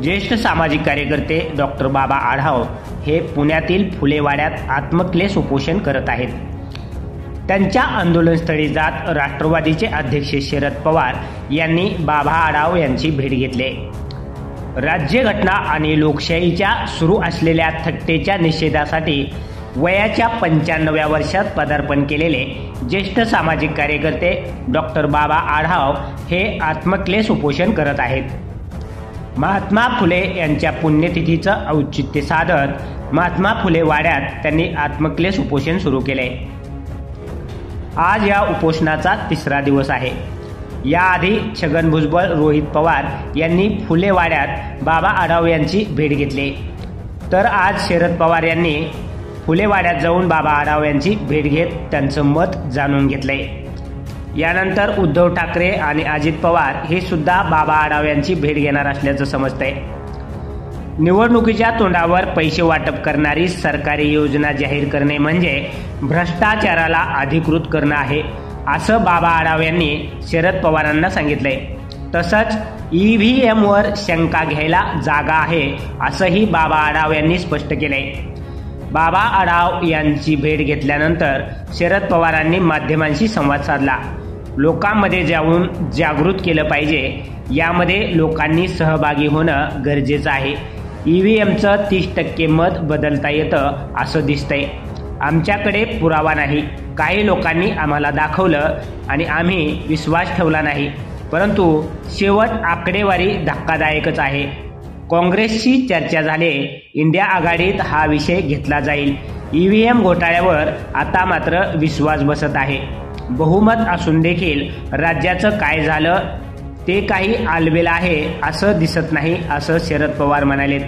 ज्येष्ठ सामाजिक कार्यकर्ते डॉक्टर बाबा आढाव हे पुण्यातील फुलेवाड्यात आत्मक्लेश उपोषण करत आहेत। त्यांच्या आंदोलनस्थळी जात राष्ट्रवादीचे अध्यक्ष शरद पवार यांनी बाबा आढाव यांची भेट घेतली। राज्यघटना आणि लोकशाहीच्या सुरू असलेल्या थट्टेच्या निषेधासाठी वयाच्या 95व्या वर्षात पदार्पण केलेले ज्येष्ठ सामाजिक कार्यकर्ते डॉक्टर बाबा आढाव हे आत्मक्लेश उपोषण करत आहेत। महात्मा फुले यांच्या पुण्यतिथीचं औचित्य साधत महात्मा फुले वाड्यात त्यांनी आत्मक्लेश उपोषण सुरू केले। आज या उपोषणाचा 3रा दिवस आहे। याआधी छगन भुजबळ, रोहित पवार यांनी फुले वाड्यात बाबा आढाव यांची भेट घेतली, तर आज शरद पवार यांनी फुले वाड्यात जाऊन बाबा आढाव यांची भेट घेत त्यांचं मत जाणून घेतलंय। यानंतर उद्धव ठाकरे आणि अजित पवार हे सुद्धा बाबा आढाव यांची भेट घेणार असल्याचं समजतंय। निवडणुकीच्या तोंडावर पैसे वाटप करणारी सरकारी योजना जाहीर करणे म्हणजे भ्रष्टाचाराला अधिकृत करणं आहे, असं बाबा आढाव यांनी शरद पवारांना सांगितलंय। तसंच EVM वर शंका घ्यायला जागा आहे, असंही बाबा आढाव यांनी स्पष्ट केलंय। बाबा आढाव यांची भेट घेतल्यानंतर शरद पवारांनी माध्यमांशी संवाद साधला। लोकांमध्ये जाऊन जागृत केलं पाहिजे, यामध्ये लोकांनी सहभागी होणं गरजेचं आहे। EVMचं 30% मत बदलता येतं असं दिसतंय। आमच्याकडे पुरावा नाही, काही लोकांनी आम्हाला दाखवलं आणि आम्ही विश्वास ठेवला नाही, परंतु शेवट आकडेवारी धक्कादायकच आहे। काँग्रेसशी चर्चा झाली, इंडिया आघाडीत हा विषय घेतला जाईल। EVM घोटाळ्यावर आता मात्र विश्वास बसत आहे। बहुमत असून देखील राज्याचं काय झालं ते काही आलबेल आहे असं दिसत नाही, असं शरद पवार म्हणाले।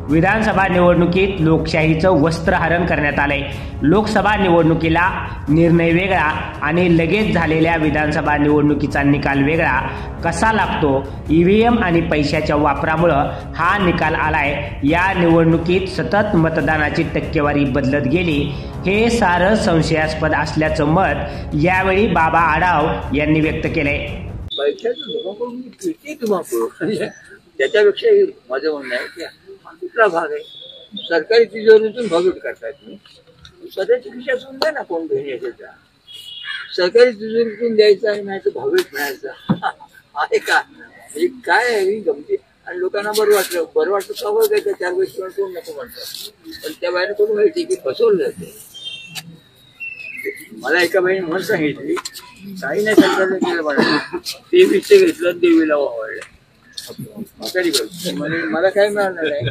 विधानसभा निवडणुकीत लोकशाहीचं वस्त्रहरण करण्यात आलंय। लोकसभा निवडणुकीला निर्णय वेगळा आणि लगेच झालेल्या विधानसभा निवडणुकीचा निकाल वेगळा कसा लागतो, EVM आणि पैशाच्या वापरामुळं हा निकाल आलाय। या निवडणुकीत सतत मतदानाची टक्केवारी बदलत गेली, हे सारं संशयास्पद असल्याचं मत यावेळी बाबा आढाव यांनी व्यक्त केलंय। त्याच्यापेक्षा माझं म्हणणं आहे की कुठला भाग आहे सरकारी तिजोरीतून भागवत करतायत, तुम्ही स्वतःच्या खिशातून द्या ना, कोण घेऊन यायचा सरकारी तिजोरीतून द्यायचा आहे, नाही तर भागवत मिळायचा आहे का? हे काय आहे गमती? आणि लोकांना बरं वाटतं स्वाभाविक आहे, 4 गोष्टी कोण नको म्हणतात, पण त्या बाहेर कोण माहिती की फसवलं जाते। मला एका बाईने म्हणून सांगितली, काही नाही सरकारने केलं म्हणाले, ते विषय घेतलं देवीला वावळलं, मला काय मिळालं नाही।